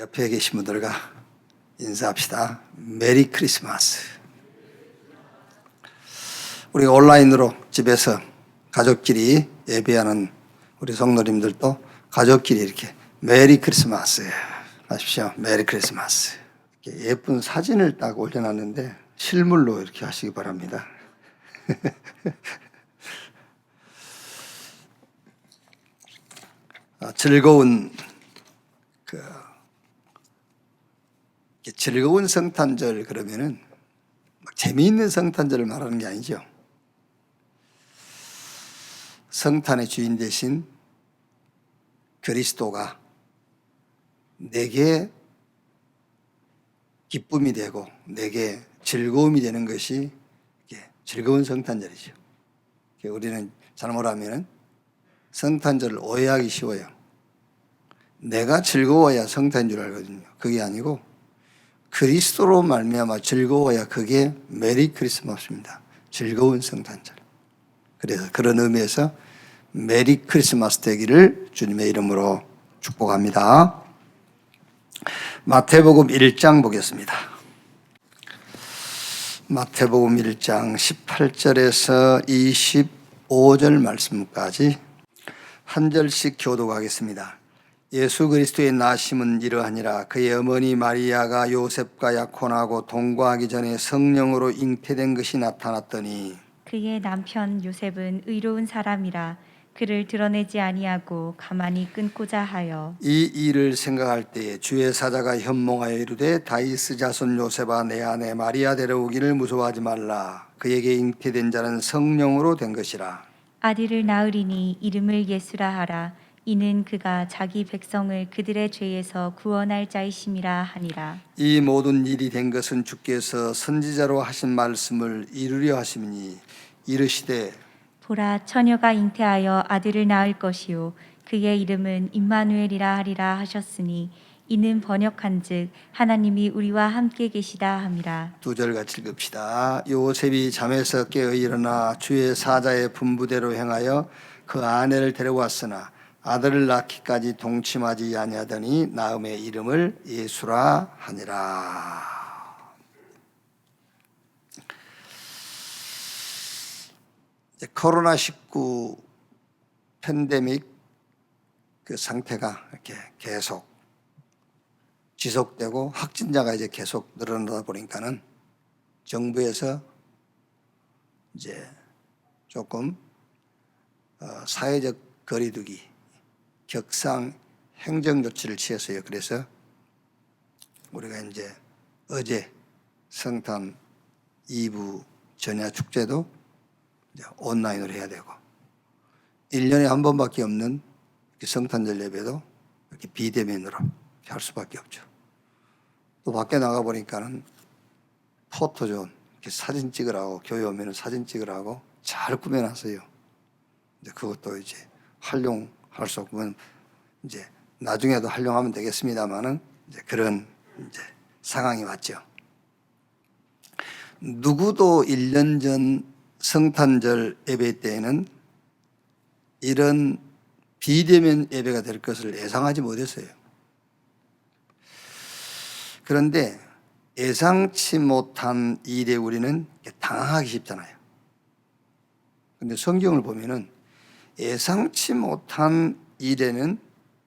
옆에 계신 분들과 인사합시다. 메리 크리스마스. 우리가 온라인으로 집에서 가족끼리 예배하는 우리 성도님들도 가족끼리 이렇게 메리 크리스마스 하십시오. 메리 크리스마스. 이렇게 예쁜 사진을 딱 올려놨는데 실물로 이렇게 하시기 바랍니다. 즐거운 성탄절 그러면은 막 재미있는 성탄절을 말하는 게 아니죠. 성탄의 주인 대신 그리스도가 내게 기쁨이 되고 내게 즐거움이 되는 것이 즐거운 성탄절이죠. 우리는 잘못하면 성탄절을 오해하기 쉬워요. 내가 즐거워야 성탄인 줄 알거든요. 그게 아니고 그리스도로 말미암아 즐거워야 그게 메리 크리스마스입니다. 즐거운 성탄절. 그래서 그런 의미에서 메리 크리스마스 되기를 주님의 이름으로 축복합니다. 마태복음 1장 보겠습니다. 마태복음 1장 18절에서 25절 말씀까지 한 절씩 교독하겠습니다. 예수 그리스도의 나심은 이러하니라. 그의 어머니 마리아가 요셉과 약혼하고 동거하기 전에 성령으로 잉태된 것이 나타났더니 그의 남편 요셉은 의로운 사람이라 그를 드러내지 아니하고 가만히 끊고자 하여 이 일을 생각할 때에 주의 사자가 현몽하여 이르되 다윗의 자손 요셉아 내 아내 마리아 데려오기를 무서워하지 말라. 그에게 잉태된 자는 성령으로 된 것이라. 아들을 낳으리니 이름을 예수라 하라. 이는 그가 자기 백성을 그들의 죄에서 구원할 자이심이라 하니라. 이 모든 일이 된 것은 주께서 선지자로 하신 말씀을 이루려 하심이니 이르시되 보라 처녀가 잉태하여 아들을 낳을 것이요 그의 이름은 임마누엘이라 하리라 하셨으니 이는 번역한즉 하나님이 우리와 함께 계시다 함이라. 2절 같이 읽읍시다. 요셉이 잠에서 깨어 일어나 주의 사자의 분부대로 행하여 그 아내를 데려왔으나 아들을 낳기까지 동침하지 아니하더니 나음의 이름을 예수라 하니라. 코로나19 팬데믹 그 상태가 이렇게 계속 지속되고 확진자가 이제 계속 늘어나다 보니까는 정부에서 이제 조금 사회적 거리두기 격상 행정 조치를 취했어요. 그래서 우리가 이제 어제 성탄 2부 전야 축제도 이제 온라인으로 해야 되고 1년에 한 번밖에 없는 성탄절 예배도 이렇게 비대면으로 할 수밖에 없죠. 또 밖에 나가 보니까는 포토존 이렇게 사진 찍으라고 교회 오면은 사진 찍으라고 잘 꾸며놨어요. 이제 그것도 이제 활용할 수 없으면 이제 나중에도 활용하면 되겠습니다만은 이제 그런 이제 상황이 왔죠. 누구도 1년 전 성탄절 예배 때에는 이런 비대면 예배가 될 것을 예상하지 못했어요. 그런데 예상치 못한 일에 우리는 당황하기 쉽잖아요. 그런데 성경을 보면은 예상치 못한 일에는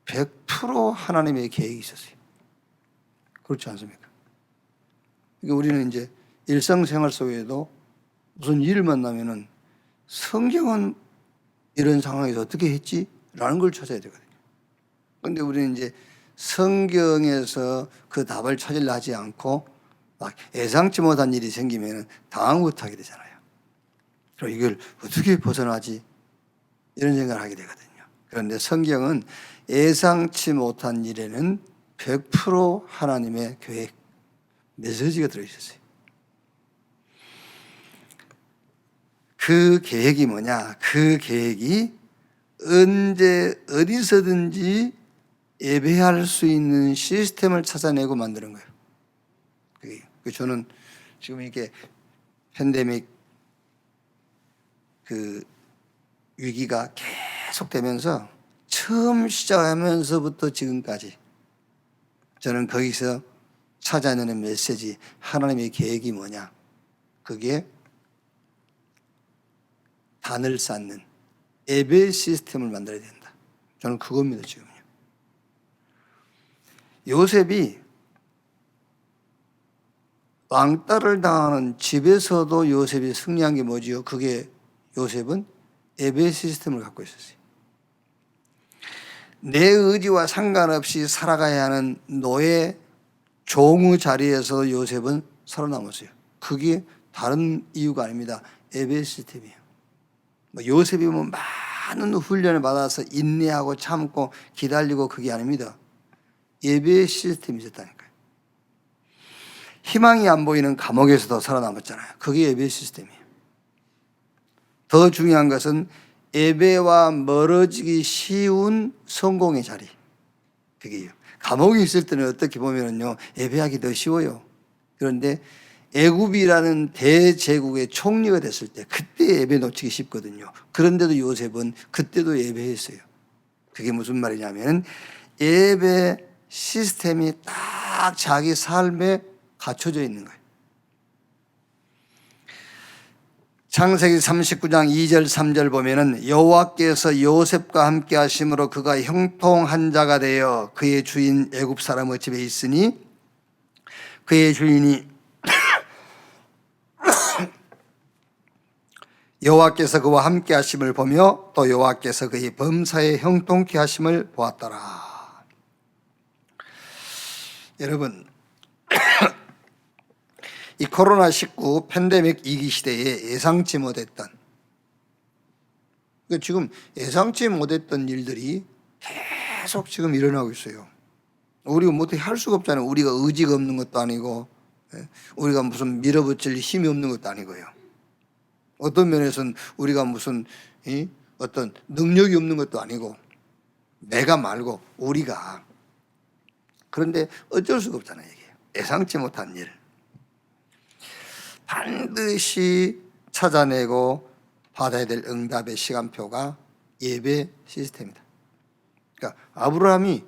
100% 하나님의 계획이 있었어요. 그렇지 않습니까? 그러니까 우리는 이제 일상생활 속에도 무슨 일을 만나면은 성경은 이런 상황에서 어떻게 했지? 라는 걸 찾아야 되거든요. 그런데 우리는 이제 성경에서 그 답을 찾으려 하지 않고 막 예상치 못한 일이 생기면 당황 못하게 되잖아요. 그럼 이걸 어떻게 벗어나지? 이런 생각을 하게 되거든요. 그런데 성경은 예상치 못한 일에는 100% 하나님의 계획, 메시지가 들어있었어요. 그 계획이 뭐냐? 그 계획이 언제 어디서든지 예배할 수 있는 시스템을 찾아내고 만드는 거예요. 저는 지금 이게 팬데믹 그 위기가 계속되면서 처음 시작하면서부터 지금까지 저는 거기서 찾아내는 메시지, 하나님의 계획이 뭐냐? 그게 단을 쌓는 예배 시스템을 만들어야 된다. 저는 그겁니다, 지금요. 요셉이 왕따를 당하는 집에서도 요셉이 승리한 게 뭐지요? 그게 요셉은 예배 시스템을 갖고 있었어요. 내 의지와 상관없이 살아가야 하는 노예 종의 자리에서 요셉은 살아남았어요. 그게 다른 이유가 아닙니다. 예배 시스템이에요. 요셉이 많은 훈련을 받아서 인내하고 참고 기다리고 그게 아닙니다. 예배 시스템이 있었다니까요. 희망이 안 보이는 감옥에서도 살아남았잖아요. 그게 예배 시스템이에요. 더 중요한 것은 예배와 멀어지기 쉬운 성공의 자리. 그게요. 감옥에 있을 때는 어떻게 보면요, 예배하기 더 쉬워요. 그런데 애굽이라는 대제국의 총리가 됐을 때 그때 예배 놓치기 쉽거든요. 그런데도 요셉은 그때도 예배했어요. 그게 무슨 말이냐면 예배 시스템이 딱 자기 삶에 갖춰져 있는 거예요. 창세기 39장 2절 3절 보면은 여호와께서 요셉과 함께 하심으로 그가 형통한 자가 되어 그의 주인 애굽 사람의 집에 있으니 그의 주인이 여호와께서 그와 함께 하심을 보며 또 여호와께서 그의 범사에 형통케 하심을 보았더라. 여러분, 이 코로나19 팬데믹 위기 시대에 예상치 못했던, 지금 예상치 못했던 일들이 계속 지금 일어나고 있어요. 우리가 뭐 어떻게 할 수가 없잖아요. 우리가 의지가 없는 것도 아니고, 우리가 무슨 밀어붙일 힘이 없는 것도 아니고요. 어떤 면에서는 우리가 무슨 어떤 능력이 없는 것도 아니고, 내가 말고 우리가. 그런데 어쩔 수가 없잖아요. 이게 예상치 못한 일. 반드시 찾아내고 받아야 될 응답의 시간표가 예배 시스템이다. 그러니까 아브라함이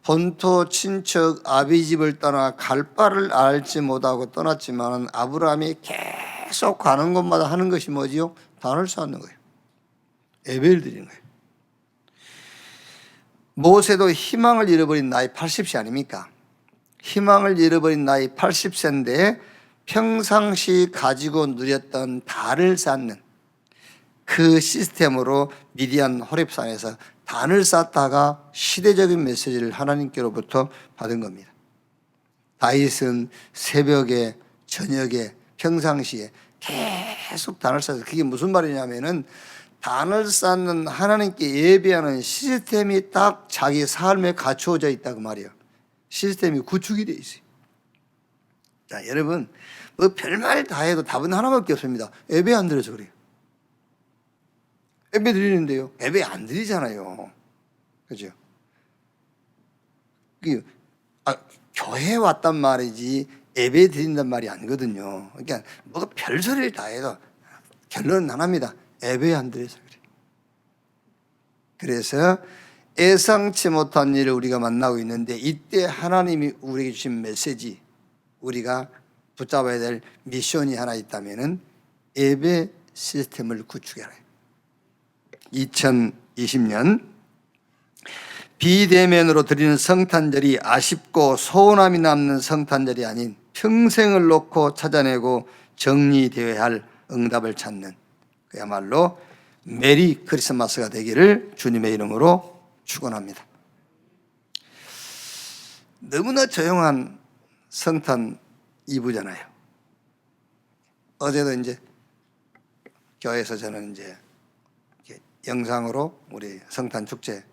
본토 친척 아비 집을 떠나 갈 바를 알지 못하고 떠났지만 아브라함이 계속 가는 곳마다 하는 것이 뭐지요? 단을 쌓는 거예요. 예배를 드리는 거예요. 모세도 희망을 잃어버린 나이 80세 아닙니까? 희망을 잃어버린 나이 80세인데 평상시 가지고 누렸던 단을 쌓는 그 시스템으로 미디안 호렙산에서 단을 쌓다가 시대적인 메시지를 하나님께로부터 받은 겁니다. 다윗은 새벽에, 저녁에, 평상시에 계속 단을 쌓아서, 그게 무슨 말이냐면은 단을 쌓는 하나님께 예배하는 시스템이 딱 자기 삶에 갖추어져 있다고 말이에요. 시스템이 구축이 되어 있어요. 자, 여러분, 뭐 별말 다 해도 답은 하나밖에 없습니다. 예배 안 드려서 그래요. 예배 드리는데요, 예배 안 드리잖아요. 그죠? 교회 왔단 말이지 예배 드린단 말이 아니거든요. 그러니까 뭐가 별소리를 다 해도 결론은 하나입니다. 예배 안 드려서 그래요. 그래서 예상치 못한 일을 우리가 만나고 있는데, 이때 하나님이 우리에게 주신 메시지, 우리가 붙잡아야 될 미션이 하나 있다면은 예배 시스템을 구축해라. 2020년 비대면으로 드리는 성탄절이 아쉽고 소원함이 남는 성탄절이 아닌 평생을 놓고 찾아내고 정리되어야 할 응답을 찾는, 그야말로 메리 크리스마스가 되기를 주님의 이름으로 축원합니다. 너무나 조용한 성탄 이브잖아요. 어제도 이제 교회에서 저는 이제 영상으로 우리 성탄 축제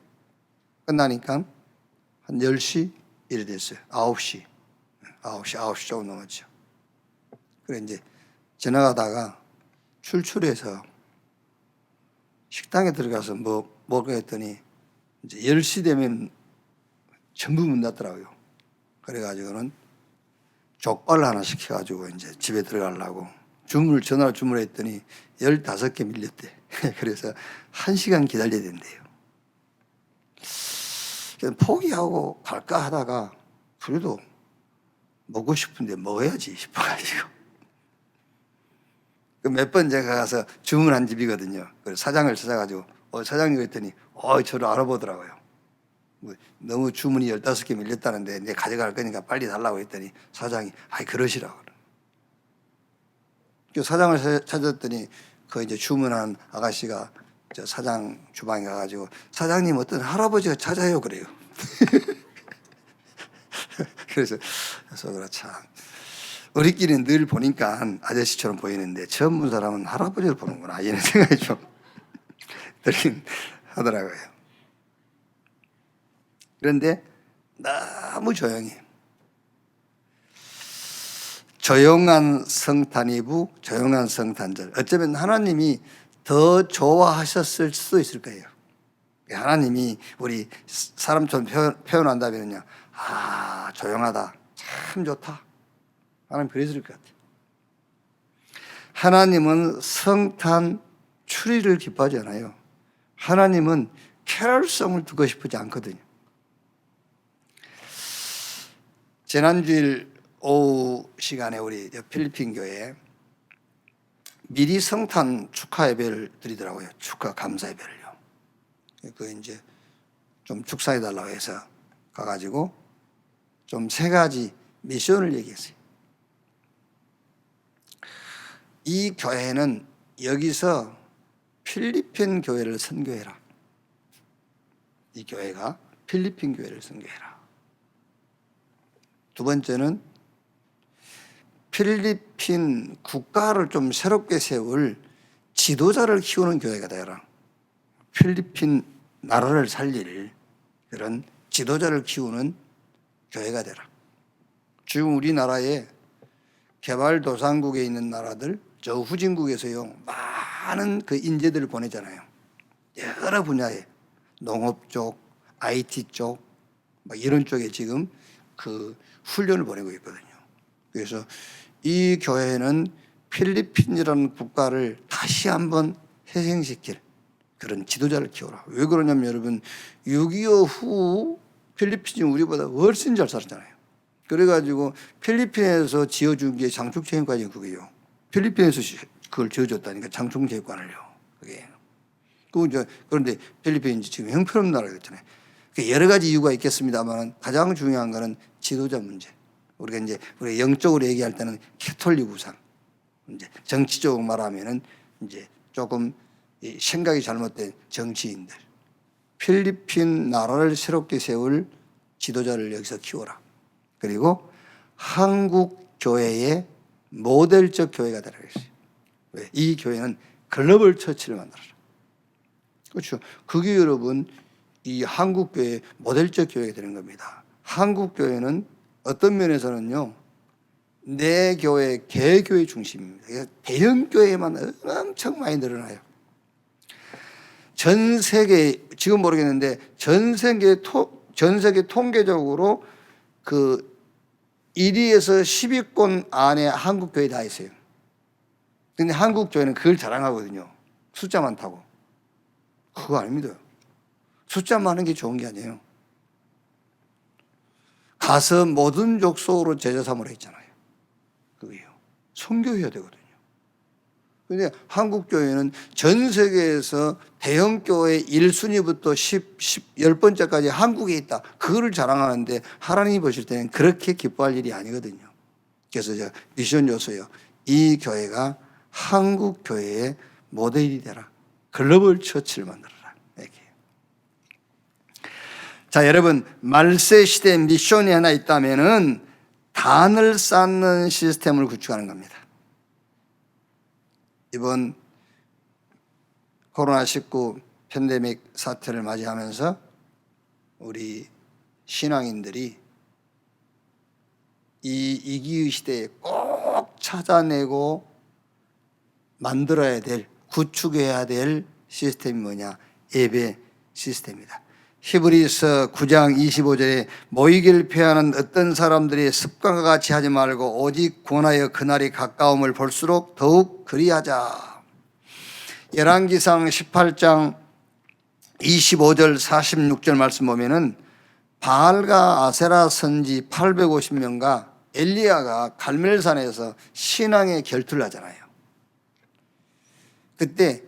끝나니까 한 10시 이래 됐어요. 9시 조금 넘었죠. 그래 이제 지나가다가 출출해서 식당에 들어가서 뭐 먹을까 했더니 이제 10시 되면 전부 문 닫더라고요. 그래가지고는 족발을 하나 시켜가지고 이제 집에 들어가려고 전화를 주문했더니 15개 밀렸대. 그래서 1시간 기다려야 된대요. 그래서 포기하고 갈까 하다가 그래도 먹고 싶은데 먹어야지 싶어가지고 몇 번 제가 가서 주문한 집이거든요. 그래서 사장을 찾아가지고 사장님 그랬더니 저를 알아보더라고요. 너무 주문이 15개 밀렸다는데 내 가져갈 거니까 빨리 달라고 했더니 사장이 그러시라고. 사장을 찾았더니 그 이제 주문한 아가씨가 저 사장 주방에 가가지고 사장님 어떤 할아버지가 찾아요 그래요. 그래서 참 우리끼리는 늘 보니까 아저씨처럼 보이는데 처음 본 사람은 할아버지를 보는구나 이런 생각이 좀 들긴 하더라고요. 그런데 너무 조용한 성탄이부, 조용한 성탄절. 어쩌면 하나님이 더 좋아하셨을 수도 있을 거예요. 하나님이 우리 사람처럼 표현한다면요, 조용하다, 참 좋다. 하나님 그랬을 것 같아요. 하나님은 성탄 추리를 기뻐하지 않아요. 하나님은 캐럴성을 두고 싶지 않거든요. 지난주일 오후 시간에 우리 필리핀 교회에 미리 성탄 축하 예배를 드리더라고요. 축하 감사 예배를요. 그 이제 좀 축사해 달라고 해서 가가지고 좀 3가지 미션을 얘기했어요. 이 교회는 여기서 필리핀 교회를 선교해라. 이 교회가 필리핀 교회를 선교해라. 두 번째는 필리핀 국가를 좀 새롭게 세울 지도자를 키우는 교회가 되어라. 필리핀 나라를 살릴 그런 지도자를 키우는 교회가 되라. 지금 우리나라에 개발도상국에 있는 나라들, 저 후진국에서요, 많은 그 인재들을 보내잖아요. 여러 분야에 농업 쪽, IT 쪽, 이런 쪽에 지금 그 훈련을 보내고 있거든요. 그래서 이 교회는 필리핀이라는 국가를 다시 한번 회생시킬 그런 지도자를 키워라. 왜 그러냐면 여러분 6.25 후 필리핀이 우리보다 훨씬 잘 살았잖아요. 그래가지고 필리핀에서 지어준 게 장충체육관이 그게요. 필리핀에서 그걸 지어줬다니까 장충체육관을요. 그게. 그런데 필리핀이 지금 형편없는 나라가 됐잖아요. 여러 가지 이유가 있겠습니다만 가장 중요한 거는 지도자 문제. 우리가 이제 우리 영적으로 얘기할 때는 캐톨릭 우상. 이제 정치적으로 말하면은 이제 조금 생각이 잘못된 정치인들. 필리핀 나라를 새롭게 세울 지도자를 여기서 키워라. 그리고 한국 교회의 모델적 교회가 되라 그랬어요. 왜? 이 교회는 글로벌 처치를 만들어라. 그렇죠. 그게 여러분 이 한국 교회의 모델적 교회가 되는 겁니다. 한국 교회는 어떤 면에서는요, 내 교회, 개교회 중심입니다. 대형 교회만 엄청 많이 늘어나요. 전 세계, 지금 모르겠는데, 전 세계 통계적으로 그 1위에서 10위권 안에 한국 교회 다 있어요. 근데 한국 교회는 그걸 자랑하거든요. 숫자 많다고. 그거 아닙니다. 숫자 많은 게 좋은 게 아니에요. 가서 모든 족속으로 제자 삼으라 했잖아요. 그게요. 선교해야 되거든요. 근데 한국 교회는 전 세계에서 대형 교회 1순위부터 10번째까지 한국에 있다. 그거를 자랑하는데 하나님이 보실 때는 그렇게 기뻐할 일이 아니거든요. 그래서 제가 미션 줬어요. 이 교회가 한국 교회의 모델이 되라. 글로벌 처치를 만들어라. 이렇게. 자, 여러분, 말세 시대 미션이 하나 있다면은 단을 쌓는 시스템을 구축하는 겁니다. 이번 코로나19 팬데믹 사태를 맞이하면서 우리 신앙인들이 이 이기의 시대에 꼭 찾아내고 만들어야 될, 구축해야 될 시스템이 뭐냐? 예배 시스템입니다. 히브리서 9장 25절에 모이기를 피하는 어떤 사람들이 습관과 같이 하지 말고 오직 권하여 그날이 가까움을 볼수록 더욱 그리하자. 열왕기상 18장 25절 46절 말씀 보면은 바알과 아세라 선지 850명과 엘리야가 갈멜산에서 신앙의 결투를 하잖아요. 그때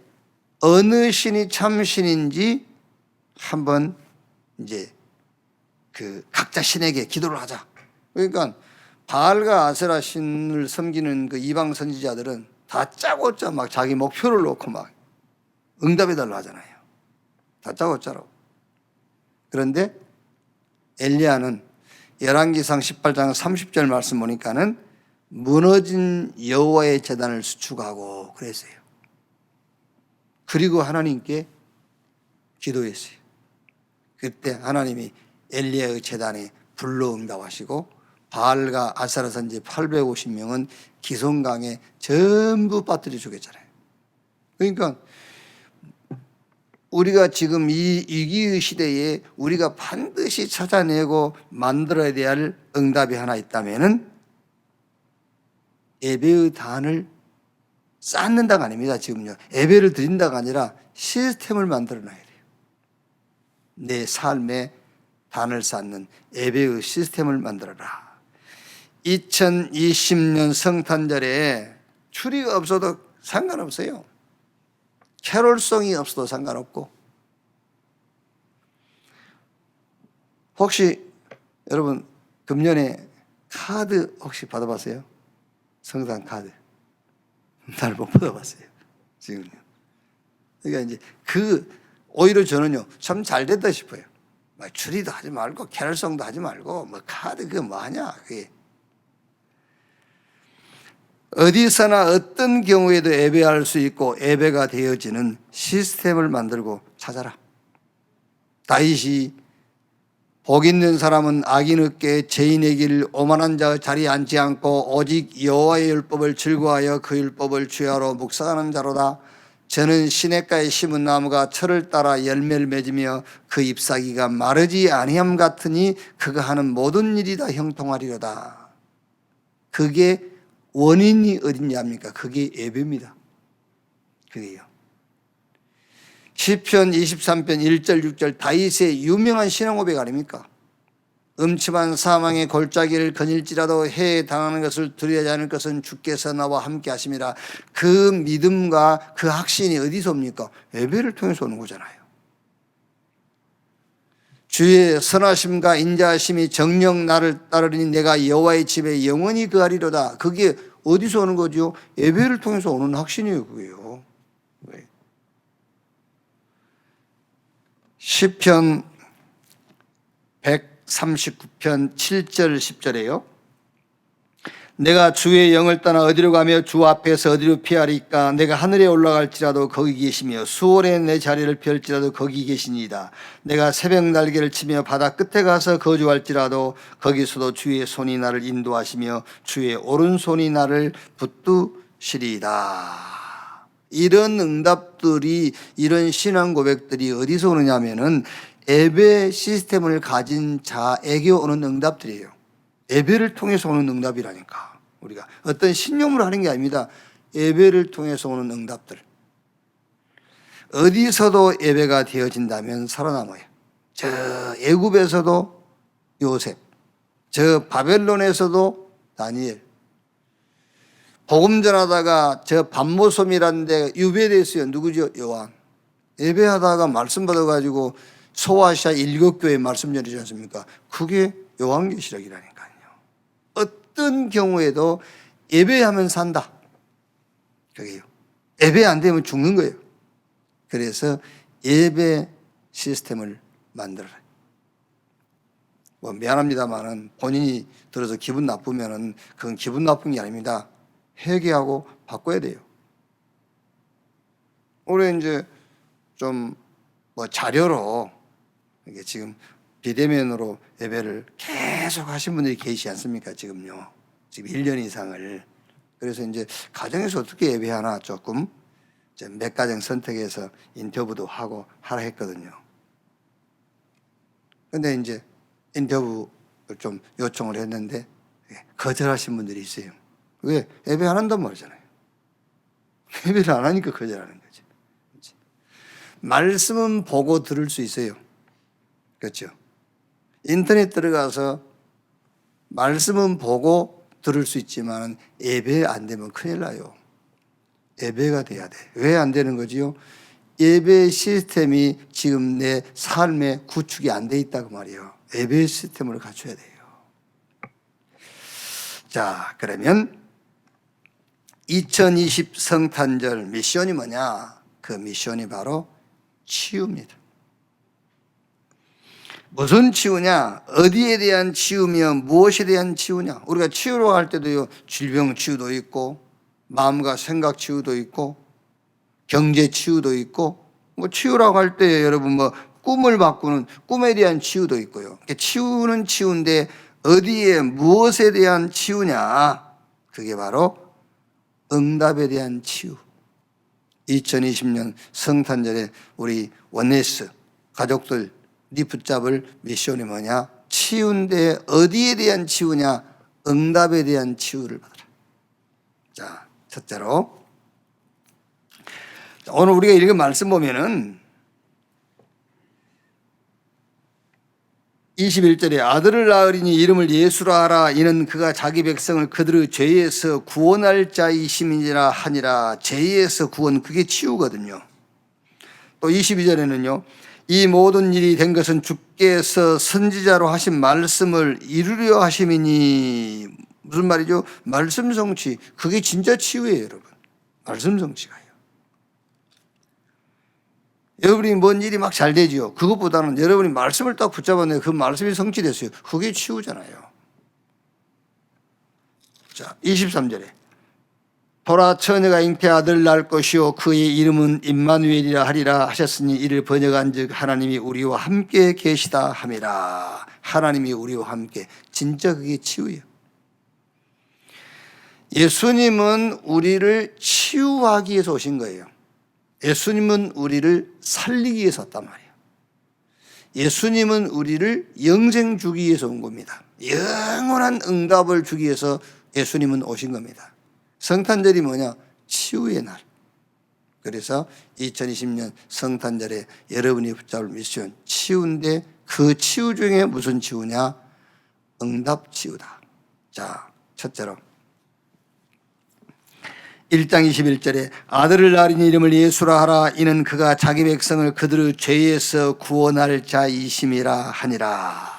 어느 신이 참 신인지 한번 이제 그 각자 신에게 기도를 하자. 그러니까 바알과 아세라 신을 섬기는 그 이방 선지자들은 다 짜고 짜 막 자기 목표를 놓고 막 응답해달라 하잖아요. 다 짜고 짜라고. 그런데 엘리야는 열왕기상 18장 30절 말씀 보니까는 무너진 여호와의 제단을 수축하고 그랬어요. 그리고 하나님께 기도했어요. 그때 하나님이 엘리야의 제단에 불로 응답하시고 바알과 아세라 선지 850명은 기손강에 전부 빠뜨려 죽였잖아요. 그러니까 우리가 지금 이 위기의 시대에 우리가 반드시 찾아내고 만들어야 될 응답이 하나 있다면은 예배의 단을 쌓는다가 아닙니다. 지금요. 예배를 드린다가 아니라 시스템을 만들어 놔야 돼요. 내 삶에 단을 쌓는 예배의 시스템을 만들어라. 2020년 성탄절에 추리가 없어도 상관없어요. 캐롤송이 없어도 상관없고. 혹시 여러분 금년에 카드 혹시 받아봤어요? 성탄 카드. 날 못 받아봤어요. 지금요. 그러니까 이제 오히려 저는요 참 잘 됐다 싶어요. 막 추리도 하지 말고 캐럴송도 하지 말고 뭐 카드 그거 뭐하냐 그게. 어디서나 어떤 경우에도 예배할 수 있고 예배가 되어지는 시스템을 만들고 찾아라. 다윗이 복 있는 사람은 악인 없게 죄인의 길 오만한 자 자리에 앉지 않고 오직 여호와의 율법을 즐거워하여 그 율법을 주야로 묵상하는 자로다. 저는 시냇가에 심은 나무가 철을 따라 열매를 맺으며 그 잎사귀가 마르지 아니함 같으니 그가 하는 모든 일이 다 형통하리로다. 그게 원인이 어딨냐입니까? 그게 예배입니다. 그게요. 시편 23편 1절 6절 다윗의 유명한 신앙 고백 아닙니까? 음침한 사망의 골짜기를 거닐지라도 해에 당하는 것을 두려워하지 않을 것은 주께서 나와 함께 하심이라. 그 믿음과 그 확신이 어디서 옵니까? 예배를 통해서 오는 거잖아요. 주의 선하심과 인자하심이 정녕 나를 따르니 내가 여호와의 집에 영원히 거하리로다. 그게 어디서 오는 거죠? 예배를 통해서 오는 확신이에요. 그게요. 시편 139편 7절 10절에요. 내가 주의 영을 떠나 어디로 가며 주 앞에서 어디로 피하리까? 내가 하늘에 올라갈지라도 거기 계시며 수월에 내 자리를 펼지라도 거기 계시니이다. 내가 새벽 날개를 치며 바다 끝에 가서 거주할지라도 거기서도 주의 손이 나를 인도하시며 주의 오른손이 나를 붙드시리이다. 이런 응답들이, 이런 신앙 고백들이 어디서 오느냐면은 예배 시스템을 가진 자에게 오는 응답들이에요. 예배를 통해서 오는 응답이라니까. 우리가 어떤 신용으로 하는 게 아닙니다. 예배를 통해서 오는 응답들. 어디서도 예배가 되어진다면 살아남아요. 저 애굽에서도 요셉, 저 바벨론에서도 다니엘. 복음 전하다가 저 반모섬이라는 데 유배됐어요. 누구죠? 요한. 예배하다가 말씀 받아가지고 소아시아 7교회 말씀 전하지 않습니까? 그게 요한계시록이라니까요. 어떤 경우에도 예배하면 산다. 그게요. 예배 안 되면 죽는 거예요. 그래서 예배 시스템을 만들어라. 뭐 미안합니다만은 본인이 들어서 기분 나쁘면은 그건 기분 나쁜 게 아닙니다. 회개하고 바꿔야 돼요. 올해 이제 좀 뭐 자료로 이게 지금 비대면으로 예배를 계속 하신 분들이 계시지 않습니까? 지금요. 지금 1년 이상을. 그래서 이제 가정에서 어떻게 예배하나 조금 몇 가정 선택해서 인터뷰도 하고 하라 했거든요. 근데 이제 인터뷰를 좀 요청을 했는데 거절하신 분들이 있어요. 왜? 예배 안 한단 말이잖아요. 예배를 안 하니까 거절하는 거죠. 말씀은 보고 들을 수 있어요. 그렇죠? 인터넷 들어가서 말씀은 보고 들을 수 있지만 예배 안 되면 큰일 나요. 예배가 돼야 돼. 왜 안 되는 거지요? 예배 시스템이 지금 내 삶에 구축이 안 돼 있다고 말이에요. 예배 시스템을 갖춰야 돼요. 자, 그러면 2020 성탄절 미션이 뭐냐? 그 미션이 바로 치유입니다. 무슨 치유냐? 어디에 대한 치유며 무엇에 대한 치유냐? 우리가 치유로 할 때도요, 질병 치유도 있고, 마음과 생각 치유도 있고, 경제 치유도 있고, 뭐 치유라고 할 때 여러분 뭐 꿈을 바꾸는 꿈에 대한 치유도 있고요. 치유는 치유인데 어디에 무엇에 대한 치유냐? 그게 바로 응답에 대한 치유. 2020년 성탄절에 우리 원네스 가족들 붙잡을 미션이 뭐냐? 치유인데 어디에 대한 치유냐? 응답에 대한 치유를 받아라. 자, 첫째로 오늘 우리가 읽은 말씀 보면은 21절에 아들을 낳으리니 이름을 예수라 하라. 이는 그가 자기 백성을 그들의 죄에서 구원할 자이심이니라 하니라. 죄에서 구원, 그게 치유거든요. 또 22절에는요. 이 모든 일이 된 것은 주께서 선지자로 하신 말씀을 이루려 하심이니. 무슨 말이죠? 말씀 성취. 그게 진짜 치유예요, 여러분. 말씀 성취가요. 여러분이 뭔 일이 막 잘 되지요. 그것보다는 여러분이 말씀을 딱 붙잡았는데 그 말씀이 성취됐어요. 그게 치유잖아요. 자, 23절에 보라 처녀가 잉태 아들 낳을 것이요 그의 이름은 임마누엘이라 하리라 하셨으니 이를 번역한즉 하나님이 우리와 함께 계시다 함이라. 하나님이 우리와 함께. 진짜 그게 치유예요. 예수님은 우리를 치유하기 위해서 오신 거예요. 예수님은 우리를 살리기 위해서 왔단 말이에요. 예수님은 우리를 영생 주기 위해서 온 겁니다. 영원한 응답을 주기 위해서 예수님은 오신 겁니다. 성탄절이 뭐냐? 치유의 날. 그래서 2020년 성탄절에 여러분이 붙잡을 미션 치유인데 그 치유 중에 무슨 치유냐? 응답 치유다. 자, 첫째로 1장 21절에 아들을 낳으리니 이름을 예수라 하라. 이는 그가 자기 백성을 그들의 죄에서 구원할 자이심이라 하니라.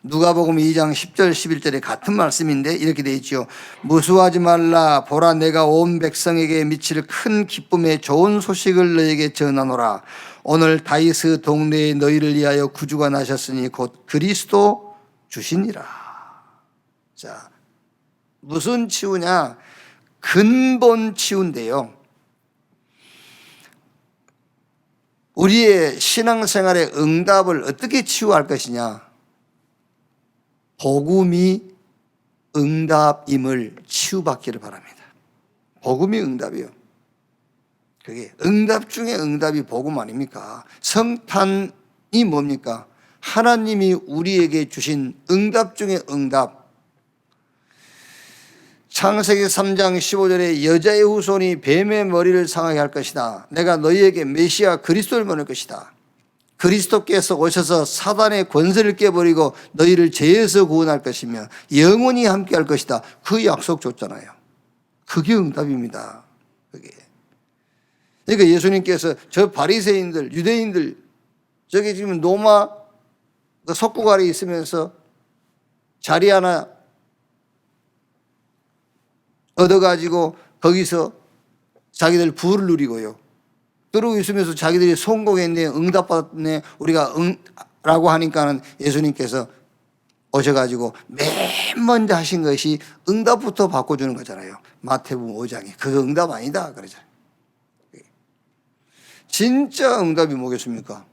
누가복음 2장 10절 11절에 같은 말씀인데 이렇게 되어 있죠. 무수하지 말라. 보라 내가 온 백성에게 미칠 큰 기쁨의 좋은 소식을 너에게 전하노라. 오늘 다윗의 동네에 너희를 위하여 구주가 나셨으니 곧 그리스도 주시니라. 자, 무슨 치유냐? 근본 치유인데요. 우리의 신앙생활의 응답을 어떻게 치유할 것이냐? 복음이 응답임을 치유받기를 바랍니다. 복음이 응답이요. 그게 응답 중에 응답이 복음 아닙니까? 성탄이 뭡니까? 하나님이 우리에게 주신 응답 중에 응답. 창세기 3장 15절에 여자의 후손이 뱀의 머리를 상하게 할 것이다. 내가 너희에게 메시아 그리스도를 보낼 것이다. 그리스도께서 오셔서 사단의 권세를 깨버리고 너희를 죄에서 구원할 것이며 영원히 함께 할 것이다. 그 약속 줬잖아요. 그게 응답입니다. 그게. 그러니까 예수님께서 저 바리새인들, 유대인들 저기 지금 노마 석굴 아래 있으면서 자리 하나 얻어가지고 거기서 자기들 부를 누리고요. 그러고 있으면서 자기들이 성공했네, 응답받았네, 우리가 라고 하니까는 예수님께서 오셔가지고 맨 먼저 하신 것이 응답부터 바꿔주는 거잖아요. 마태복음 5장에. 그거 응답 아니다. 그러잖아요. 진짜 응답이 뭐겠습니까?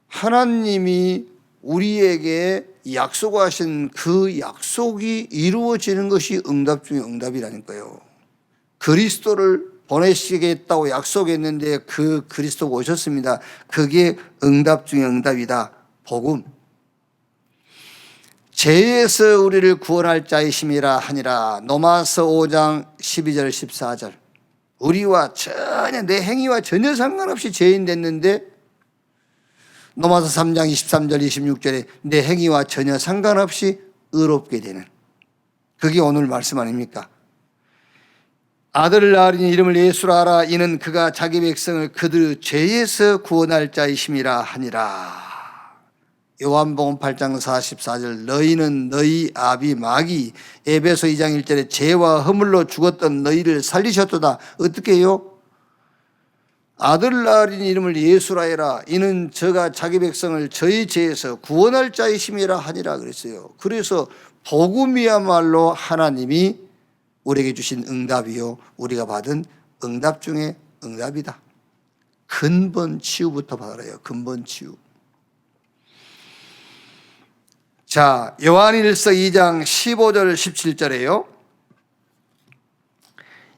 하나님이 우리에게 약속하신 그 약속이 이루어지는 것이 응답 중에 응답이라니까요. 그리스도를 보내시겠다고 약속했는데 그 그리스도가 오셨습니다. 그게 응답 중에 응답이다. 복음. 죄에서 우리를 구원할 자이심이라 하니라. 로마서 5장 12절 14절. 우리와 전혀 내 행위와 전혀 상관없이 죄인 됐는데 로마서 3장 23절 26절에 내 행위와 전혀 상관없이 의롭게 되는, 그게 오늘 말씀 아닙니까? 아들을 낳으리니 이름을 예수라 하라. 이는 그가 자기 백성을 그들 죄에서 구원할 자이심이라 하니라. 요한복음 8장 44절 너희는 너희 아비 마귀, 에베소 2장 1절에 죄와 허물로 죽었던 너희를 살리셨도다. 어떻게 해요? 아들을 낳으리니 이름을 예수라 해라. 이는 저가 자기 백성을 저희 죄에서 구원할 자이심이라 하니라 그랬어요. 그래서 복음이야말로 하나님이 우리에게 주신 응답이요, 우리가 받은 응답 중에 응답이다. 근본 치유부터 받아라요. 근본 치유. 자, 요한일서 2장 15절 17절에요.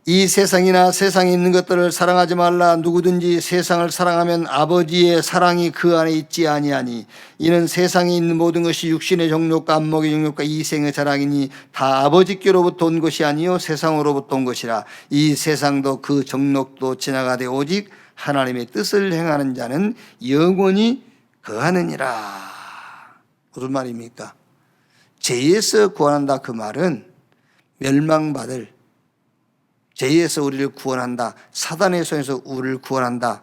이 세상이나 세상에 있는 것들을 사랑하지 말라. 누구든지 세상을 사랑하면 아버지의 사랑이 그 안에 있지 아니하니 이는 세상에 있는 모든 것이 육신의 정욕과 안목의 정욕과 이생의 자랑이니 다 아버지께로부터 온 것이 아니요 세상으로부터 온 것이라. 이 세상도 그 정욕도 지나가되 오직 하나님의 뜻을 행하는 자는 영원히 거하느니라. 무슨 말입니까? 죄에서 구원한다, 그 말은 멸망받을, 죄에서 우리를 구원한다, 사단의 손에서 우리를 구원한다,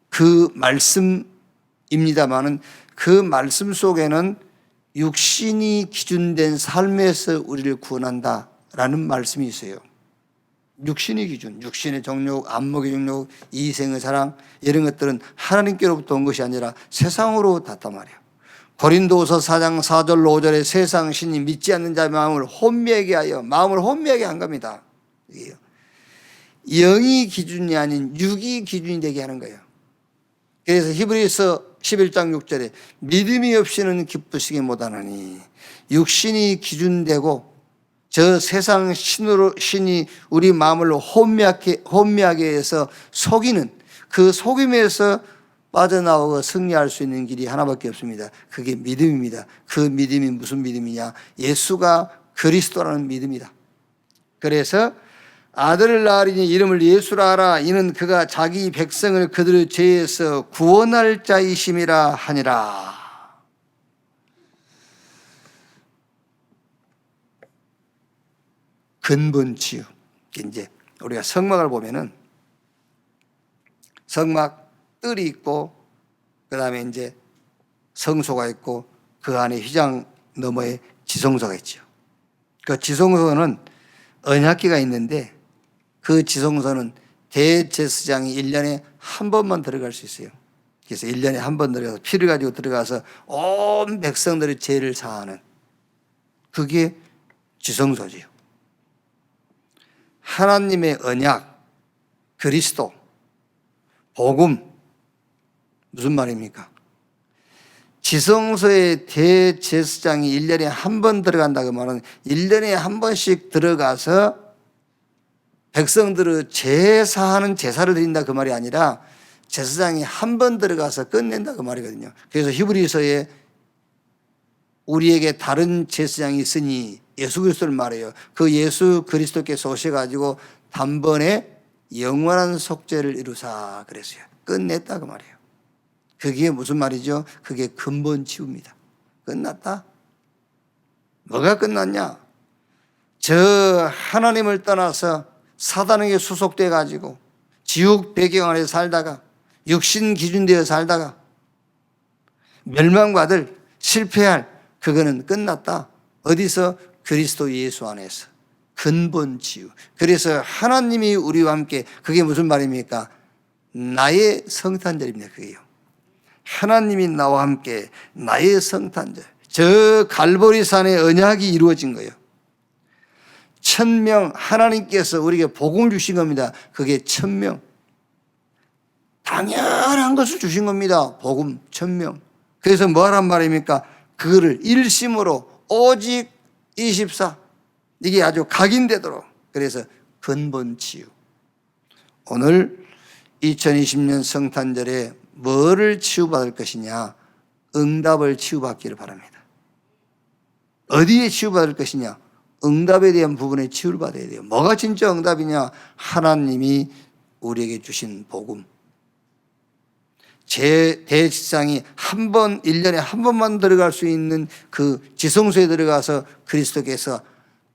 그 말씀입니다마는 그 말씀 속에는 육신이 기준된 삶에서 우리를 구원한다라는 말씀이 있어요. 육신의 기준, 육신의 정욕, 안목의 정욕, 이생의 자랑, 이런 것들은 하나님께로부터 온 것이 아니라 세상으로 왔단 말이에요. 고린도후서 4장 4절로 5절에 세상 신이 믿지 않는 자의 마음을 혼미하게 하여, 마음을 혼미하게 한 겁니다. 영이 기준이 아닌 육이 기준이 되게 하는 거예요. 그래서 히브리서 11장 6절에 믿음이 없이는 기쁘시기 못하나니, 육신이 기준되고 저 세상 신이 우리 마음을 혼미하게 해서 속이는, 그 속임에서 빠져나오고 승리할 수 있는 길이 하나밖에 없습니다. 그게 믿음입니다. 그 믿음이 무슨 믿음이냐? 예수가 그리스도라는 믿음이다. 그래서 아들을 낳으리니 이름을 예수라 하라. 이는 그가 자기 백성을 그들의 죄에서 구원할 자이심이라 하니라. 근본 치유. 이제 우리가 성막을 보면은 성막 뜰이 있고, 그 다음에 이제 성소가 있고, 그 안에 휘장 너머에 지성소가 있죠. 그 지성소는 언약궤가 있는데, 그 지성소는 대제사장이 1년에 한 번만 들어갈 수 있어요. 그래서 1년에 한 번 들어가서 피를 가지고 들어가서 온 백성들의 죄를 사하는, 그게 지성소지요. 하나님의 언약, 그리스도, 복음, 무슨 말입니까? 지성소에 대제사장이 1년에 한 번 들어간다, 그 말은 1년에 한 번씩 들어가서 백성들의 제사하는 제사를 드린다, 그 말이 아니라 제사장이 한 번 들어가서 끝낸다, 그 말이거든요. 그래서 히브리서에 우리에게 다른 제사장이 있으니 예수 그리스도를 말해요. 그 예수 그리스도께서 오셔가지고 단번에 영원한 속죄를 이루사 그랬어요. 끝냈다, 그 말이에요. 그게 무슨 말이죠? 그게 근본 치유입니다. 끝났다? 뭐가 끝났냐? 저 하나님을 떠나서 사단에게 수속돼 가지고 지옥 배경 아래 살다가 육신 기준되어 살다가 멸망받을, 실패할, 그거는 끝났다. 어디서? 그리스도 예수 안에서. 근본 치유. 그래서 하나님이 우리와 함께, 그게 무슨 말입니까? 나의 성탄절입니다. 그게요. 하나님이 나와 함께 나의 성탄절. 저 갈보리산의 언약이 이루어진 거예요. 1000명, 하나님께서 우리에게 복음을 주신 겁니다. 그게 1000명. 당연한 것을 주신 겁니다. 복음 1000명. 그래서 뭐란 말입니까? 그거를 일심으로 오직 24. 이게 아주 각인되도록. 그래서 근본 치유. 오늘 2020년 성탄절에 뭐를 치유받을 것이냐? 응답을 치유받기를 바랍니다. 어디에 치유받을 것이냐? 응답에 대한 부분에 치유를 받아야 돼요. 뭐가 진짜 응답이냐? 하나님이 우리에게 주신 복음. 제 대지상이 1년에 한 번만 들어갈 수 있는 그 지성소에 들어가서 그리스도께서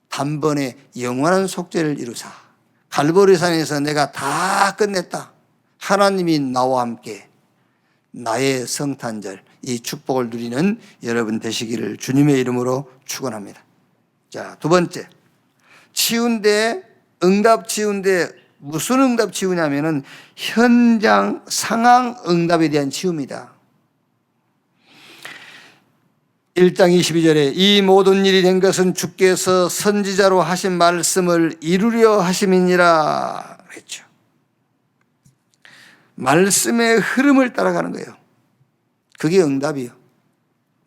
단번에 영원한 속죄를 이루사 갈보리산에서 내가 다 끝냈다. 하나님이 나와 함께 나의 성탄절 이 축복을 누리는 여러분 되시기를 주님의 이름으로 축원합니다. 자, 두 번째, 치유인데 응답 치유인데 무슨 응답 치유냐면은 현장 상황 응답에 대한 치유입니다. 1장 22절에 이 모든 일이 된 것은 주께서 선지자로 하신 말씀을 이루려 하심이니라 그랬죠. 말씀의 흐름을 따라가는 거예요. 그게 응답이요.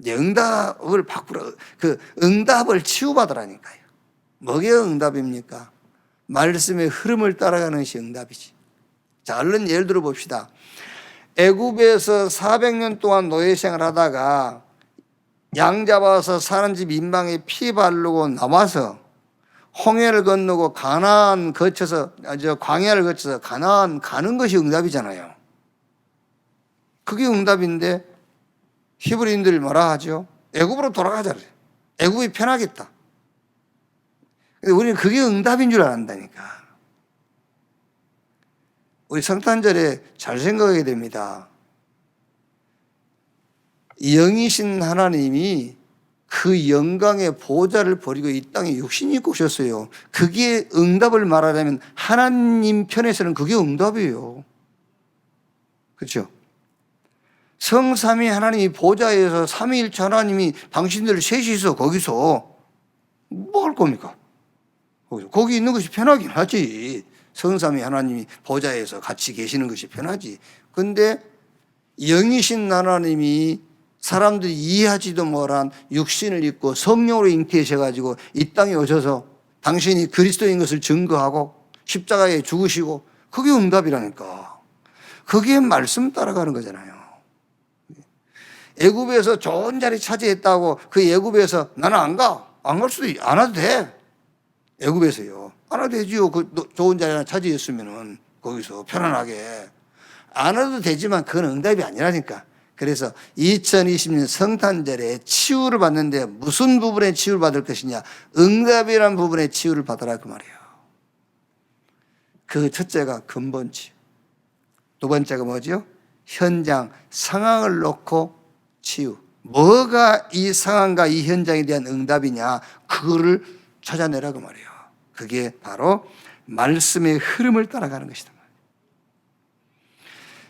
응답을 바꾸라. 그 응답을 치유받으라니까요. 뭐게 응답입니까? 말씀의 흐름을 따라가는 것이 응답이지. 자, 얼른 예를 들어 봅시다. 애굽에서 400년 동안 노예생활 하다가 양 잡아서 사는 집 인방에 피 바르고 나와서 홍해를 건너고 가나안 거쳐서 광야를 거쳐서 가나안 가는 것이 응답이잖아요. 그게 응답인데 히브리인들이 뭐라 하죠? 애굽으로 돌아가자 그래. 애굽이 편하겠다. 근데 우리는 그게 응답인 줄 안다니까. 우리 성탄절에 잘 생각하게 됩니다. 영이신 하나님이 그 영광의 보좌를 버리고 이 땅에 육신이 입고 오셨어요. 그게 응답을 말하자면 하나님 편에서는 그게 응답이에요. 그렇죠? 성삼위 하나님이 보좌에서 삼위일체 하나님이 당신들 셋이서 거기서 뭐 할 겁니까? 거기 있는 것이 편하긴 하지. 성삼위 하나님이 보좌에서 같이 계시는 것이 편하지. 그런데 영이신 하나님이 사람들이 이해하지도 못한 육신을 입고 성령으로 잉태하셔가지고 이 땅에 오셔서 당신이 그리스도인 것을 증거하고 십자가에 죽으시고 그게 응답이라니까. 그게 말씀 따라가는 거잖아요. 애굽에서 좋은 자리 차지했다고 그 애굽에서 나는 안 가. 안 갈 수도 안 와도 돼. 애굽에서요. 안 와도 되지요. 그 좋은 자리 하나 차지했으면은 거기서 편안하게. 안 와도 되지만 그건 응답이 아니라니까. 그래서 2020년 성탄절에 치유를 받는데 무슨 부분에 치유를 받을 것이냐? 응답이라는 부분에 치유를 받으라 그 말이에요. 그 첫째가 근본 치유. 두 번째가 뭐죠? 현장 상황을 놓고 치유. 뭐가 이 상황과 이 현장에 대한 응답이냐? 그거를 찾아내라 그 말이에요. 그게 바로 말씀의 흐름을 따라가는 것이다.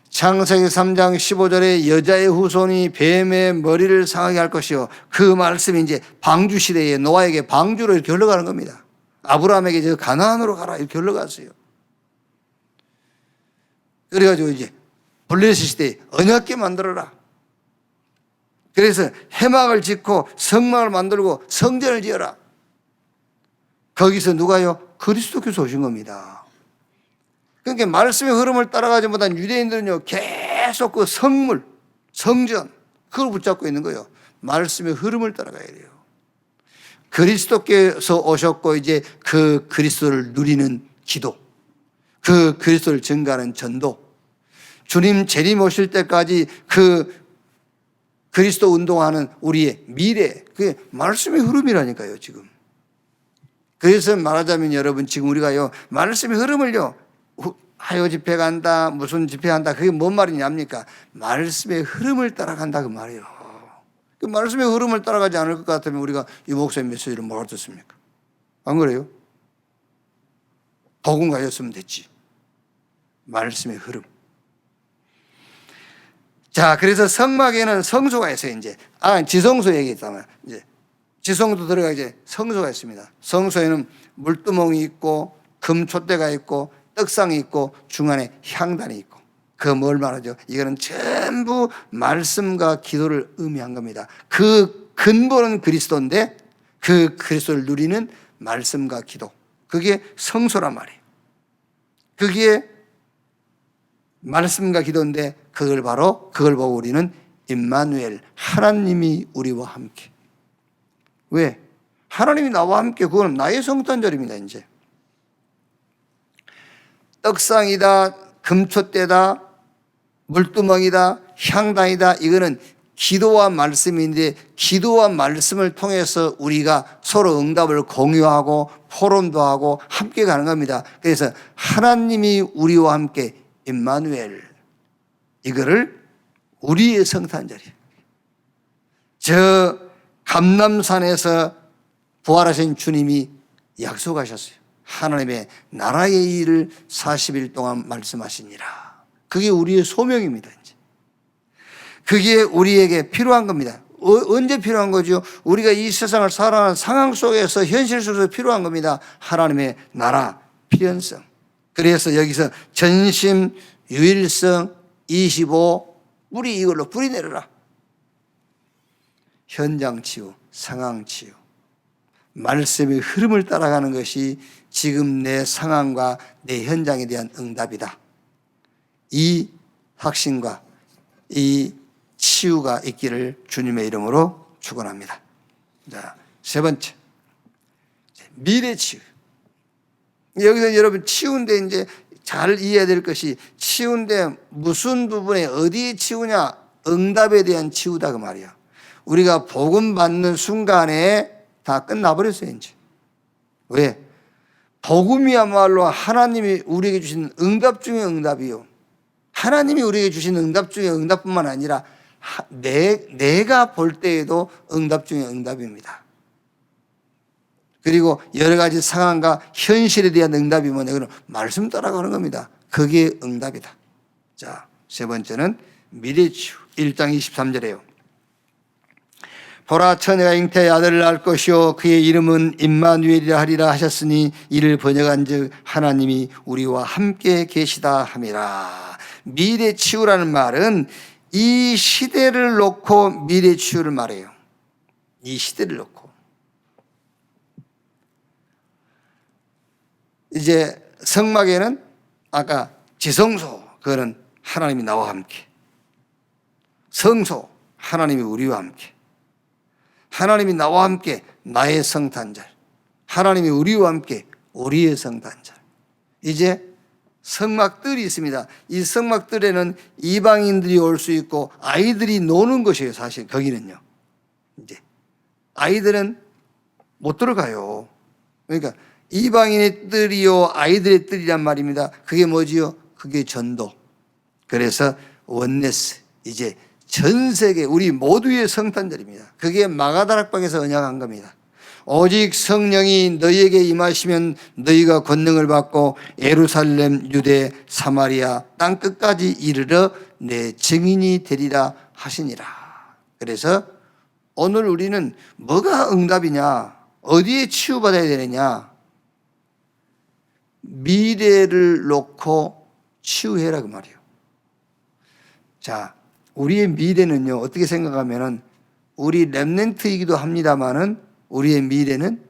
창세기 3장 15절에 여자의 후손이 뱀의 머리를 상하게 할 것이요. 그 말씀이 이제 방주 시대에 노아에게 방주로 이렇게 흘러가는 겁니다. 아브라함에게 저 가나안으로 가라 이렇게 흘러갔어요. 그래가지고 이제 블레셋 시대에 언약궤 만들어라. 그래서 해막을 짓고 성막을 만들고 성전을 지어라. 거기서 누가요? 그리스도께서 오신 겁니다. 그러니까 말씀의 흐름을 따라가지 못한 유대인들은요, 계속 그 성물, 성전, 그걸 붙잡고 있는 거예요. 말씀의 흐름을 따라가야 돼요. 그리스도께서 오셨고, 이제 그 그리스도를 누리는 기도, 그 그리스도를 증거하는 전도, 주님 재림 오실 때까지 그 그리스도 운동하는 우리의 미래, 그게 말씀의 흐름이라니까요, 지금. 그래서 말하자면 여러분, 지금 우리가요, 말씀의 흐름을요, 하요 집회 간다, 무슨 집회 한다, 그게 뭔 말이냐입니까? 말씀의 흐름을 따라간다, 그 말이에요. 그 말씀의 흐름을 따라가지 않을 것 같으면 우리가 이 목사님 메시지를 뭘 어떻습니까? 안 그래요? 복음 가졌으면 됐지. 말씀의 흐름. 자, 그래서 성막에는 성소가 있어요, 이제. 지성소 얘기했잖아요. 이제 지성소 들어가 이제 성소가 있습니다. 성소에는 물두멍이 있고, 금촛대가 있고, 떡상이 있고, 중간에 향단이 있고. 그 뭘 말하죠? 이거는 전부 말씀과 기도를 의미한 겁니다. 그 근본은 그리스도인데, 그 그리스도를 누리는 말씀과 기도. 그게 성소란 말이에요. 그게 말씀과 기도인데, 그걸 보고 우리는 임마누엘, 하나님이 우리와 함께. 왜? 하나님이 나와 함께, 그거는 나의 성탄절입니다, 이제. 떡상이다, 금촛대다, 물두멍이다, 향단이다. 이거는 기도와 말씀인데 기도와 말씀을 통해서 우리가 서로 응답을 공유하고 포럼도 하고 함께 가는 겁니다. 그래서 하나님이 우리와 함께 임마누엘, 이거를 우리의 성탄절이에요. 저 감람산에서 부활하신 주님이 약속하셨어요. 하나님의 나라의 일을 40일 동안 말씀하시니라. 그게 우리의 소명입니다. 이제. 그게 우리에게 필요한 겁니다. 언제 필요한 거죠? 우리가 이 세상을 살아가는 상황 속에서, 현실 속에서 필요한 겁니다. 하나님의 나라 필연성. 그래서 여기서 전심, 유일성, 25, 뿌리, 이걸로 뿌리 내려라. 현장 치유, 상황 치유. 말씀의 흐름을 따라가는 것이 지금 내 상황과 내 현장에 대한 응답이다. 이 확신과 이 치유가 있기를 주님의 이름으로 축원합니다. 자, 세 번째, 미래 치유. 여기서 여러분 치유인데 이제 잘 이해해야 될 것이, 치유인데 무슨 부분에 어디에 치유냐? 응답에 대한 치유다 그 말이야. 우리가 복음 받는 순간에 다 끝나버렸어요 이제. 왜? 복음이야말로 하나님이 우리에게 주신 응답 중에 응답이요. 하나님이 우리에게 주신 응답 중에 응답뿐만 아니라 내가 볼 때에도 응답 중에 응답입니다. 그리고 여러 가지 상황과 현실에 대한 응답이 뭐냐? 그건 말씀 따라가는 겁니다. 그게 응답이다. 자, 세 번째는 미래치유. 1장 23절에요. 보라, 처녀가 잉태의 아들을 낳을 것이요 그의 이름은 임마누엘이라 하리라 하셨으니 이를 번역한즉 하나님이 우리와 함께 계시다 함이라. 미래치유라는 말은 이 시대를 놓고 미래치유를 말해요. 이 시대를 놓고. 이제 성막에는 아까 지성소, 그거는 하나님이 나와 함께. 성소, 하나님이 우리와 함께. 하나님이 나와 함께 나의 성탄절, 하나님이 우리와 함께 우리의 성탄절. 이제 성막들이 있습니다. 이 성막들에는 이방인들이 올 수 있고 아이들이 노는 것이에요. 사실 거기는요. 이제 아이들은 못 들어가요. 그러니까 이방인의 뜰이요 아이들의 뜰이란 말입니다. 그게 뭐지요? 그게 전도. 그래서 원네스, 이제 전 세계 우리 모두의 성탄절입니다. 그게 마가다락방에서 언약한 겁니다. 오직 성령이 너희에게 임하시면 너희가 권능을 받고 예루살렘, 유대, 사마리아 땅 끝까지 이르러 내 증인이 되리라 하시니라. 그래서 오늘 우리는 뭐가 응답이냐? 어디에 치유받아야 되느냐? 미래를 놓고 치유해라 그 말이에요. 자, 우리의 미래는요, 어떻게 생각하면은 우리 렘넌트이기도 합니다만은 우리의 미래는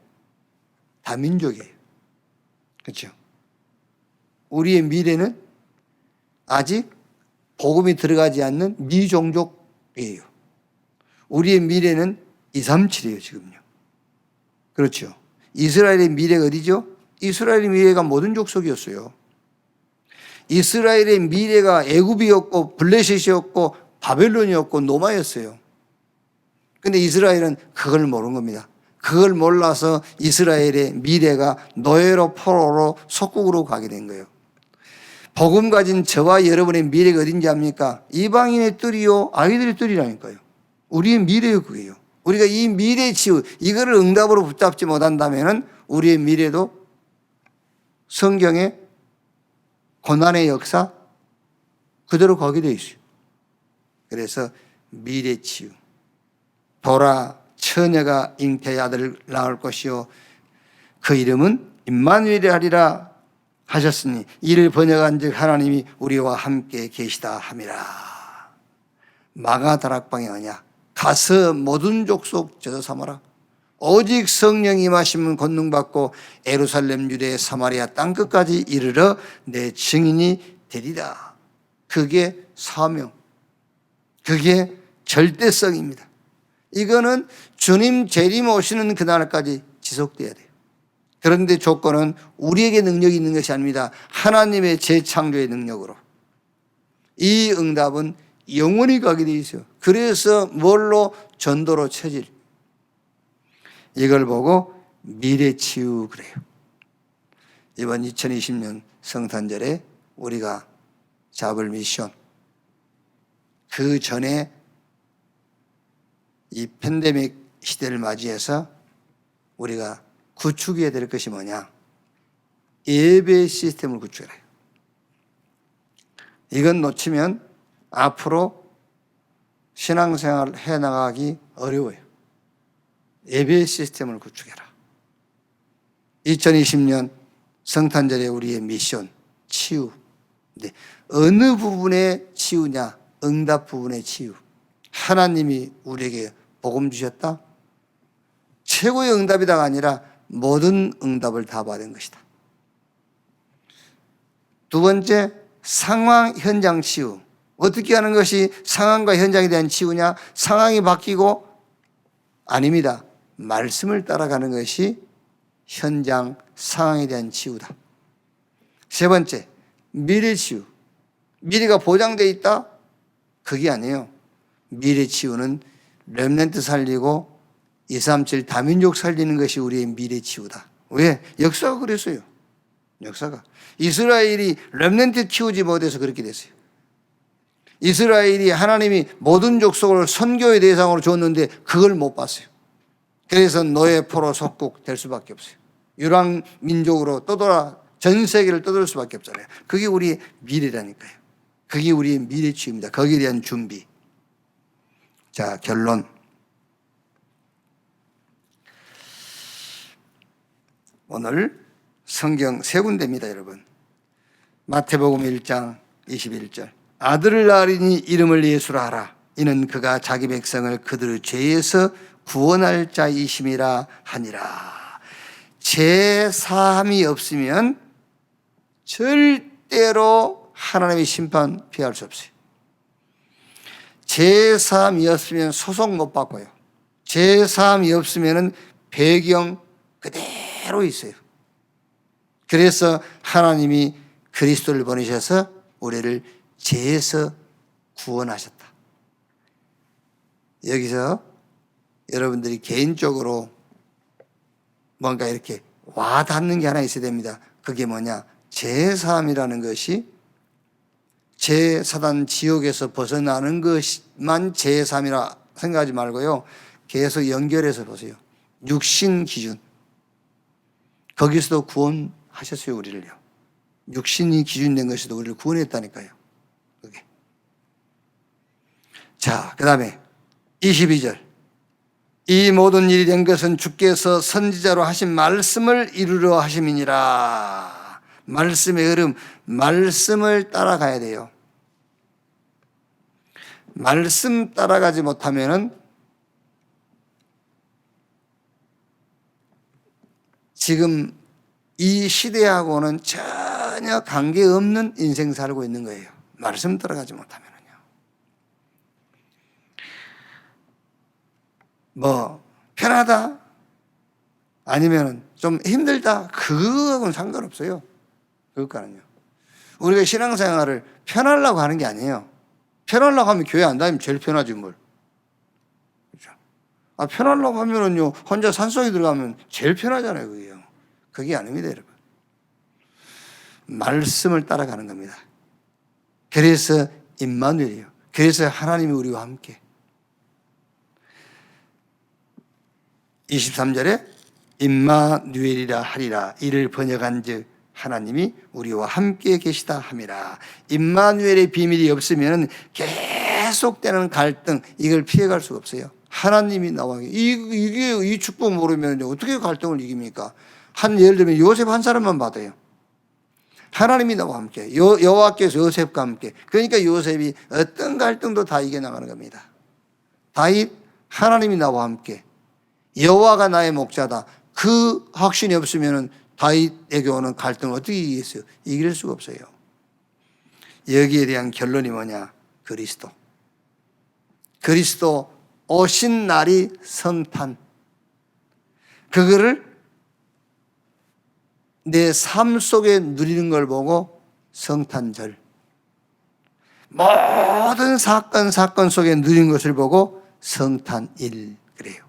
다민족이에요. 그렇죠? 우리의 미래는 아직 복음이 들어가지 않는 미종족이에요. 우리의 미래는 237이에요, 지금요. 그렇죠? 이스라엘의 미래가 어디죠? 이스라엘의 미래가 모든 족속이었어요. 이스라엘의 미래가 애굽이었고 블레셋이었고 바벨론이었고 노마였어요. 근데 이스라엘은 그걸 모르는 겁니다. 그걸 몰라서 이스라엘의 미래가 노예로 포로로 속국으로 가게 된 거예요. 복음 가진 저와 여러분의 미래가 어딘지 압니까? 이방인의 뜰이요 아이들의 뜰이라니까요. 우리의 미래요 그게요. 우리가 이 미래 치유 이거를 응답으로 붙잡지 못한다면 우리의 미래도 성경의 고난의 역사 그대로 가게 돼 있어요. 그래서 미래 치유. 보라, 처녀가 잉태의 아들을 낳을 것이요 그 이름은 임마누엘이 하리라 하셨으니 이를 번역한즉 하나님이 우리와 함께 계시다 함이라. 마가다락방의 언약. 가서 모든 족속 제자 삼아라. 오직 성령 임하시면 권능 받고 예루살렘, 유대, 사마리아 땅 끝까지 이르러 내 증인이 되리라. 그게 사명. 그게 절대성입니다. 이거는 주님 재림 오시는 그날까지 지속돼야 돼요. 그런데 조건은 우리에게 능력이 있는 것이 아닙니다. 하나님의 재창조의 능력으로. 이 응답은 영원히 가게 돼 있어요. 그래서 뭘로? 전도로 체질. 이걸 보고 미래치유 그래요. 이번 2020년 성탄절에 우리가 잡을 미션, 그 전에 이 팬데믹 시대를 맞이해서 우리가 구축해야 될 것이 뭐냐? 예배 시스템을 구축해라. 이건 놓치면 앞으로 신앙생활을 해나가기 어려워요. 예배 시스템을 구축해라. 2020년 성탄절에 우리의 미션, 치유. 근데 어느 부분의 치유냐? 응답 부분의 치유. 하나님이 우리에게 복음 주셨다? 최고의 응답이다가 아니라 모든 응답을 다 받은 것이다. 두 번째, 상황, 현장 치유. 어떻게 하는 것이 상황과 현장에 대한 치유냐? 상황이 바뀌고 아닙니다. 말씀을 따라가는 것이 현장, 상황에 대한 치유다. 세 번째, 미래 치유. 미래가 보장되어 있다? 그게 아니에요. 미래 치유는 렘넌트 살리고 237 다민족 살리는 것이 우리의 미래 치유다. 왜? 역사가 그랬어요. 역사가. 이스라엘이 렘넌트 키우지 못해서 그렇게 됐어요. 이스라엘이 하나님이 모든 족속을 선교의 대상으로 줬는데 그걸 못 봤어요. 그래서 노예 포로 속국 될 수밖에 없어요. 유랑 민족으로 떠돌아 전 세계를 떠돌 수밖에 없잖아요. 그게 우리의 미래라니까요. 그게 우리의 미래 치유입니다. 거기에 대한 준비. 자, 결론. 오늘 성경 세 군데입니다, 여러분. 마태복음 1장 21절. 아들을 낳으리니 이름을 예수라 하라. 이는 그가 자기 백성을 그들의 죄에서 구원할 자이심이라 하니라. 죄 사함이 없으면 절대로 하나님의 심판 피할 수 없어요. 죄 사함이 없으면 소송 못 받고요. 죄 사함이 없으면 배경 그대로 있어요. 그래서 하나님이 그리스도를 보내셔서 우리를 죄에서 구원하셨다. 여기서 여러분들이 개인적으로 뭔가 이렇게 와닿는 게 하나 있어야 됩니다. 그게 뭐냐? 죄사함이라는 것이 죄사단 지옥에서 벗어나는 것만 죄사함이라 생각하지 말고요. 계속 연결해서 보세요. 육신 기준. 거기서도 구원하셨어요, 우리를요. 육신이 기준된 것에도 우리를 구원했다니까요. 그게. 자, 그 다음에 22절. 이 모든 일이 된 것은 주께서 선지자로 하신 말씀을 이루려 하심이니라. 말씀의 흐름, 말씀을 따라가야 돼요. 말씀 따라가지 못하면은 지금 이 시대하고는 전혀 관계없는 인생 살고 있는 거예요. 말씀 따라가지 못하면은요. 뭐 편하다 아니면은 좀 힘들다 그거하고는 상관없어요. 그것과는요. 우리가 신앙생활을 편하려고 하는 게 아니에요. 편하려고 하면 교회 안 다니면 제일 편하지 뭘. 그렇죠? 아, 편하려고 하면은요 혼자 산속에 들어가면 제일 편하잖아요. 그게요. 그게 아닙니다, 여러분. 말씀을 따라가는 겁니다. 그래서 임마누엘이에요. 그래서 하나님이 우리와 함께. 23절에 임마누엘이라 하리라. 이를 번역한즉 하나님이 우리와 함께 계시다 함이라. 임마누엘의 비밀이 없으면 계속되는 갈등, 이걸 피해갈 수가 없어요. 하나님이 나와 이 축복 모르면 어떻게 갈등을 이깁니까? 예를 들면 요셉 한 사람만 받아요. 하나님이 나와 함께, 여호와께서 요셉과 함께. 그러니까 요셉이 어떤 갈등도 다 이겨나가는 겁니다. 다윗, 하나님이 나와 함께, 여호와가 나의 목자다. 그 확신이 없으면 다윗에게 오는 갈등을 어떻게 이기겠어요? 이길 수가 없어요. 여기에 대한 결론이 뭐냐? 그리스도. 그리스도 오신 날이 성탄. 그거를 내 삶 속에 누리는 걸 보고 성탄절. 모든 사건 속에 누린 것을 보고 성탄일 그래요.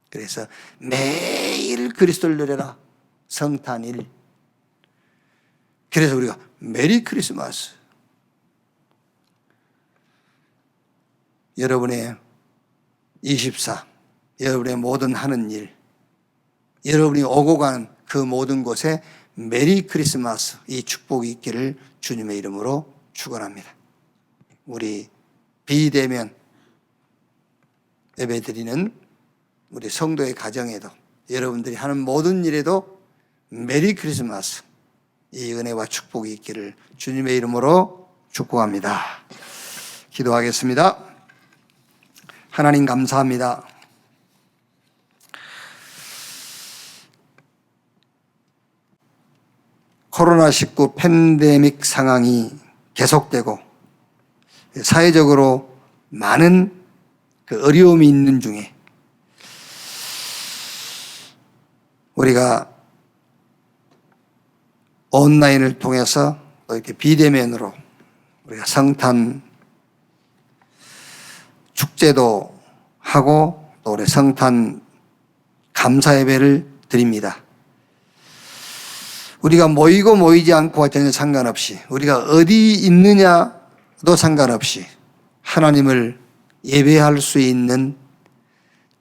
그래서 매일 그리스도를 누려라. 성탄일. 그래서 우리가 메리 크리스마스. 여러분의 24, 여러분의 모든 하는 일, 여러분이 오고 가는 그 모든 곳에 메리 크리스마스, 이 축복이 있기를 주님의 이름으로 축원합니다. 우리 비대면 예배드리는 우리 성도의 가정에도, 여러분들이 하는 모든 일에도 메리 크리스마스, 이 은혜와 축복이 있기를 주님의 이름으로 축복합니다. 기도하겠습니다. 하나님 감사합니다. 코로나19 팬데믹 상황이 계속되고 사회적으로 많은 그 어려움이 있는 중에 우리가 온라인을 통해서 또 이렇게 비대면으로 우리가 성탄 축제도 하고 또 우리 성탄 감사 예배를 드립니다. 우리가 모이고 모이지 않고와 전혀 상관없이, 우리가 어디 있느냐도 상관없이 하나님을 예배할 수 있는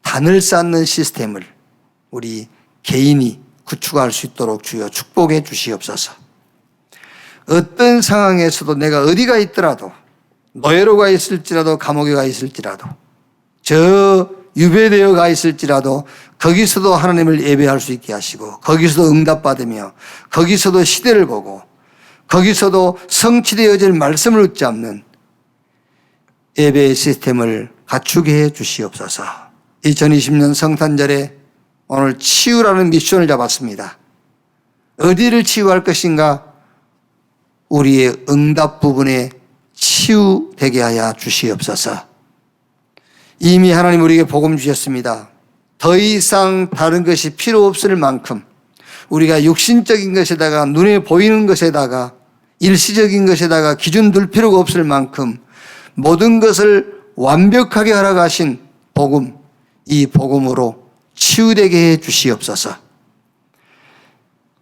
단을 쌓는 시스템을 우리 개인이 구축할 수 있도록 주여 축복해 주시옵소서. 어떤 상황에서도 내가 어디가 있더라도, 노예로 가 있을지라도, 감옥에 가 있을지라도, 저 유배되어 가 있을지라도 거기서도 하나님을 예배할 수 있게 하시고, 거기서도 응답받으며, 거기서도 시대를 보고, 거기서도 성취되어질 말씀을 얻지 않는 예배의 시스템을 갖추게 해 주시옵소서. 2020년 성탄절에 오늘 치유라는 미션을 잡았습니다. 어디를 치유할 것인가? 우리의 응답 부분에 치유되게 하여 주시옵소서. 이미 하나님 우리에게 복음 주셨습니다. 더 이상 다른 것이 필요 없을 만큼 우리가 육신적인 것에다가, 눈에 보이는 것에다가, 일시적인 것에다가 기준 둘 필요가 없을 만큼 모든 것을 완벽하게 허락하신 복음, 이 복음으로 치유되게 해 주시옵소서.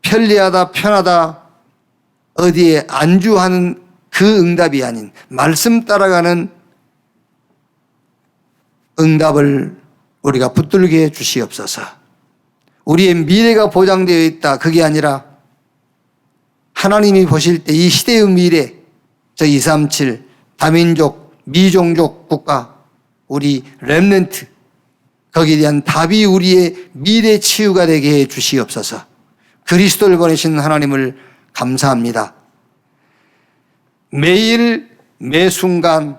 편리하다, 편하다, 어디에 안주하는 그 응답이 아닌 말씀 따라가는 응답을 우리가 붙들게 해 주시옵소서. 우리의 미래가 보장되어 있다, 그게 아니라 하나님이 보실 때 이 시대의 미래, 저 237 다민족, 미종족 국가, 우리 렘넌트, 거기에 대한 답이 우리의 미래 치유가 되게 해 주시옵소서. 그리스도를 보내신 하나님을 감사합니다. 매일 매 순간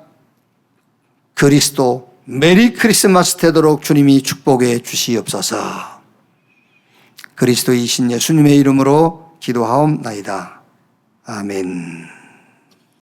그리스도 메리 크리스마스 되도록 주님이 축복해 주시옵소서. 그리스도이신 예수님의 이름으로 기도하옵나이다. 아멘.